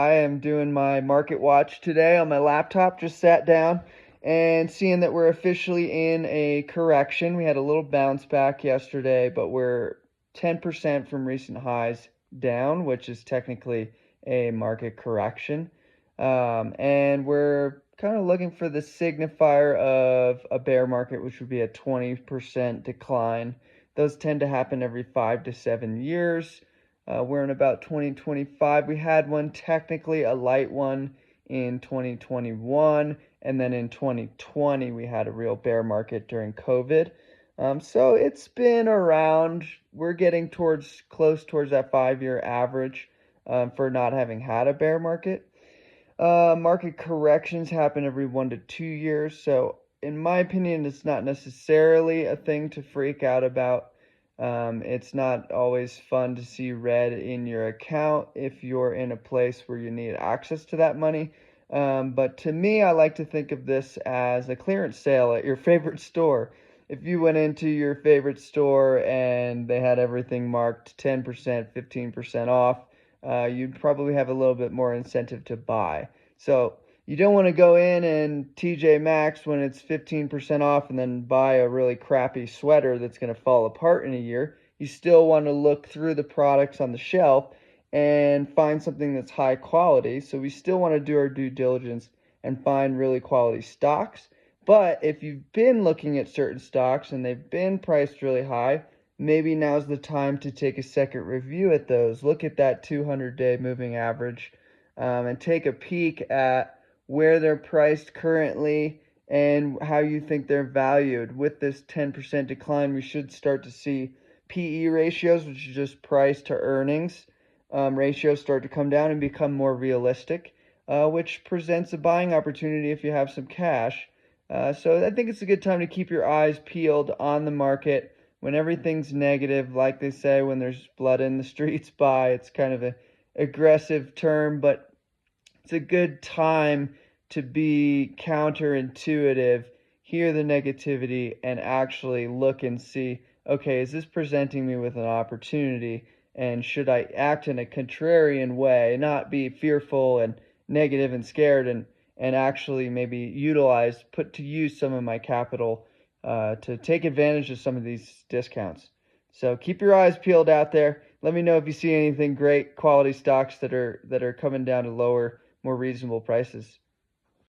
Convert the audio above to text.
I am doing my market watch today on my laptop. Just sat down and seeing that we're officially in a correction. We had a little bounce back yesterday, but we're 10% from recent highs down, which is technically a market correction. And we're kind of looking for the signifier of a bear market, which would be a 20% decline. Those tend to happen every 5 to 7 years. We're in about 2025. We had one, technically a light one, in 2021, and then in 2020 we had a real bear market during COVID. So it's been around. We're getting close towards that 5 year average for not having had a bear market. Market corrections happen every 1 to 2 years, so in my opinion, it's not necessarily a thing to freak out about. It's not always fun to see red in your account if you're in a place where you need access to that money. But to me, I like to think of this as a clearance sale at your favorite store. If you went into your favorite store and they had everything marked 10%, 15% off, you'd probably have a little bit more incentive to buy. So you don't want to go in and TJ Maxx when it's 15% off and then buy a really crappy sweater that's going to fall apart in a year. You still want to look through the products on the shelf and find something that's high quality. So we still want to do our due diligence and find really quality stocks. But if you've been looking at certain stocks and they've been priced really high, maybe now's the time to take a second review at those. Look at that 200-day moving average, and take a peek at where they're priced currently and how you think they're valued. With this 10% decline, we should start to see PE ratios, which is just price to earnings, ratios start to come down and become more realistic, which presents a buying opportunity if you have some cash. So I think it's a good time to keep your eyes peeled on the market when everything's negative. Like they say, when there's blood in the streets, buy. It's kind of an aggressive term, but it's a good time to be counterintuitive, hear the negativity, and actually look and see, okay, is this presenting me with an opportunity? And should I act in a contrarian way, not be fearful and negative and scared, and actually maybe put to use some of my capital to take advantage of some of these discounts? So keep your eyes peeled out there. Let me know if you see anything great quality stocks that are coming down to lower, more reasonable prices.